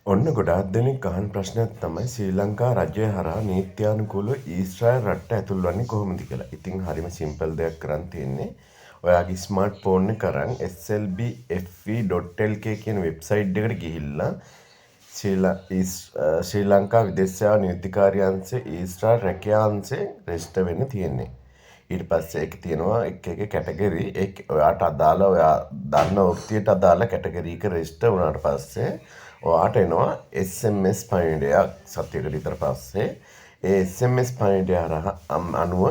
ඔන්න ගොඩාක් දෙනෙක් අහන ප්‍රශ්නයක් තමයි ශ්‍රී ලංකා රජය හරහා නීත්‍යානුකූලව ඊශ්‍රායල් රටට ඇතුල් වන්නේ කොහොමද කියලා. ඉතින් හරිම සිම්පල් දෙයක් කරන් තියෙන්නේ. ඔයාගේ ස්මාර්ට් ෆෝන් එක අරන් slbfe.lk කියන වෙබ්සයිට් එකට ගිහිල්ලා ශ්‍රී ලංකා විදේශ සේවා නීතිකාරිය අංශයේ ඊශ්‍රායල් රැකියා අංශේ රෙජිස්ටර් වෙන්න තියෙන්නේ. ඊට පස්සේ ඒක තියෙනවා එක කැටගරි ඔයාට අදාළ ඔයා දන්න වෘත්තියට අදාළ කැටගරි එක රෙජිස්ටර් වුණාට පස්සේ ඔයාට එනවා SMS පණිවිඩයක් සතියකට විතර පස්සේ ඒ SMS පණිවිඩය අනුව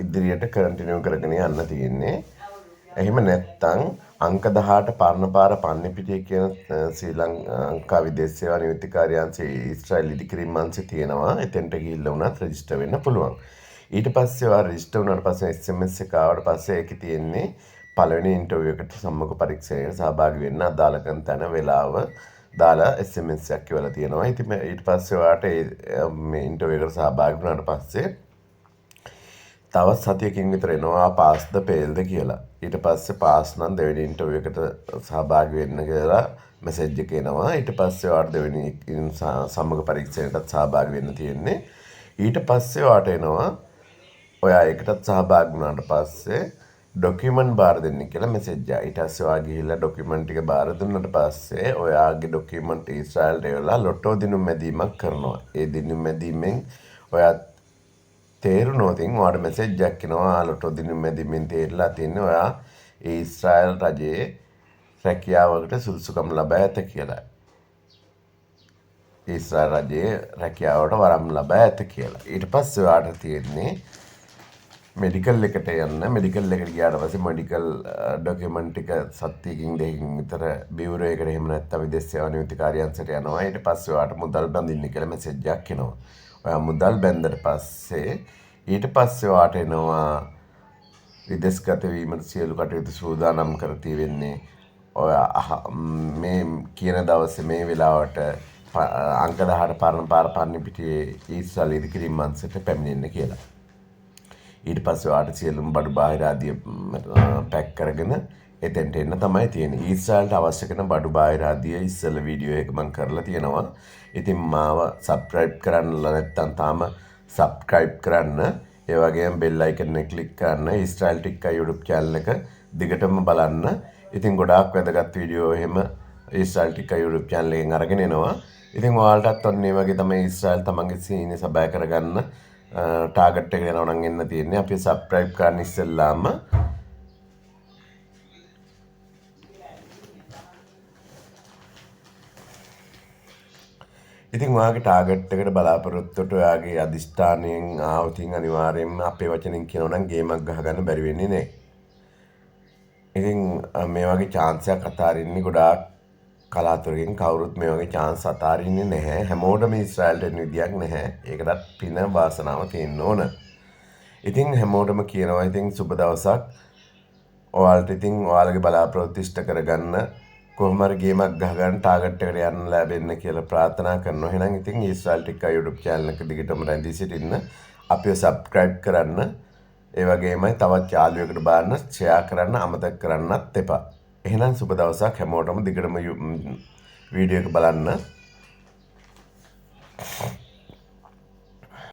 ඉදිරියට කන්ටිනියු කරගෙන යන්න තියෙන්නේ. එහෙම නැත්නම් අංක 18 පරණපාර පන්නිපිටිය කියන ශ්‍රී ලංකා විදේශ සේවා නියුක්තිකාරිය අංශයේ ඊශ්‍රායල් ඉදිකිරීම් අංශය තියෙනවා. එතෙන්ට ගිහිල්ලා වුණත් රෙජිස්ටර් වෙන්න පුළුවන්. ඊට පස්සේ ඔයා රෙජිස්ටර් වුණාට පස්සේ SMS එක ආවට පස්සේ ඒකේ තියෙන්නේ පළවෙනි ඉන්ටර්විව් එකට සම්මුඛ පරීක්ෂණයට සහභාගී වෙන්න අදාළ කරන තැන වෙලාව දාලා SMS එකක් කියලා තියෙනවා. ඉතින් ඊට පස්සේ ඔයාට මේ ඉන්ටර්විව් එකට සහභාගී වුණාට පස්සේ තවත් සතියකින් විතර එනවා පාස්ද පේල්ද කියලා. ඊට පස්සේ පාස් නම් දෙවෙනි ඉන්ටර්විව් එකට සහභාගී වෙන්න කියලා මෙසේජ් එක එනවා. ඊට පස්සේ ඔයාට දෙවෙනි සම්මුඛ පරීක්ෂණයටත් සහභාගී වෙන්න තියෙන්නේ. ඊට පස්සේ ඔයාට එනවා ඔයා ඒකටත් සහභාගී වුණාට පස්සේ ඩොකියුමන්ට් බාර දෙන්න කියලා මෙසේජ් එකක්. ඊට පස්සේ ඔයා ගිහිල්ලා ඩොකියුමන්ට් ටික බාර දුන්නාට පස්සේ ඔයාගේ ඩොකියුමන්ට් ඊශ්‍රායල්ට එවලා ලොටෝ දිනුම් මැදීමක් කරනවා. ඒ දිනුම් මැදීමෙන් ඔයා තේරුණොත් ඔයාට මෙසේජ් එකක් එනවා ලොටෝ දිනුම් මැදීමෙන් තේරලා තියෙන්නේ ඔයා ඊශ්‍රායල් රජයේ රැකියාවකට සුදුසුකම් ලබා ඇත කියලා. ඊශ්‍රායල් රජයේ රැකියාවට වරම් ලබා ඇත කියලා. ඊට පස්සේ ඔයාට තියෙන්නේ මෙඩිකල් එකට යන්න. මෙඩිකල් එකට ගියාට පස්සේ මෙඩිකල් ඩොකියුමන්ට් ටික සතියකින් දෙකකින් විතර බියුරෝ එකට එහෙම නැත්නම් විදේශ සේවා නියුක්තිකාරිය අංශයට යනවා. ඊට පස්සේ ඔයාට මුදල් බඳින්න කියලා මෙසේජ් එකක් එනවා. ඔයා මුදල් බැන්දට පස්සේ ඊට පස්සේ ඔයාට එනවා විදේශගත වීමට සියලු කටයුතු සූදානම් කර තියෙන්නේ. ඔයා මේ කියන දවසේ මේ වෙලාවට අංක 18 පරණපාර පන්නිපිටියේ ඊශ්‍රායල් ඉදිකිරීම් අංශයට පැමිණෙන්න කියලා. ඊට පස්සේ ඔයාට සියලුම බඩු බාහිර ආදිය පැක් කරගෙන එතෙන්ට එන්න තමයි තියෙන්නේ. ඊශ්‍රායල්ට අවශ්‍ය කරන බඩු බාහිර ආදිය ඉස්සෙල්ලා වීඩියෝ එක මම කරලා තියෙනවා. ඉතින් මාව සබ්ස්ක්‍රයිබ් කරන්න නැත්නම් තාම සබ්ස්ක්‍රයිබ් කරන්න. ඒ වගේම බෙල් අයිකන් එක ක්ලික් කරන්න. ඊශ්‍රායල් ටික්කා YouTube channel එක දිගටම බලන්න. ඉතින් ගොඩාක් වැදගත් වීඩියෝ එහෙම ඊශ්‍රායල් ටික්කා YouTube channel එකෙන් අරගෙන එනවා. ඉතින් ඔයාලටත් ඔන්න මේ වගේ තමයි ඊශ්‍රායල් තමන්ගේ සීනේ සබය කරගන්න ටාගට් එකට යනවා නම් එන්න තියෙන්නේ. අපි සබ්ස්ක්‍රයිබ් කරන්න ඉස්සෙල්ලාම ඉතින් ඔයාගේ ටාගට් එකට බලාපොරොත්තුට ඔයාගේ අදිෂ්ඨානයෙන් ආවතින් අනිවාර්යයෙන්ම අපේ වචනෙන් කියනවා නම් ගේමක් ගහගන්න බැරි වෙන්නේ නැහැ. ඉතින් මේ වගේ chance එකක් අතාරින්නේ ගොඩාක් කලාතුරකින් කවුරුත් මේ වගේ chance අතාරින්නේ නැහැ. හැමෝටම ඊශ්‍රායල්ට එන්න විදියක් නැහැ. ඒකටත් පින වාසනාව තියෙන්න ඕන. ඉතින් හැමෝටම කියනවා ඉතින් සුබ දවසක්. ඔයාලට ඉතින් ඔයාලගේ බලාපොරොත්තු ඉෂ්ට කරගන්න කොහොම හරි ගේමක් ගහගන්න ටාගට් එකට යන්න ලැබෙන්න කියලා ප්‍රාර්ථනා කරනවා. එහෙනම් ඉතින් ඊශ්‍රායල් ටික්කා YouTube channel එක දිගටම රැඳී සිටින්න. අපිව subscribe කරන්න. ඒ වගේමයි තවත් යාළුවෙකුට බලන්න share කරන්න අමතක කරන්නත් එපා. එහෙනම් සුබ දවසක් හැමෝටම දිගටම වීඩියෝ එක බලන්න.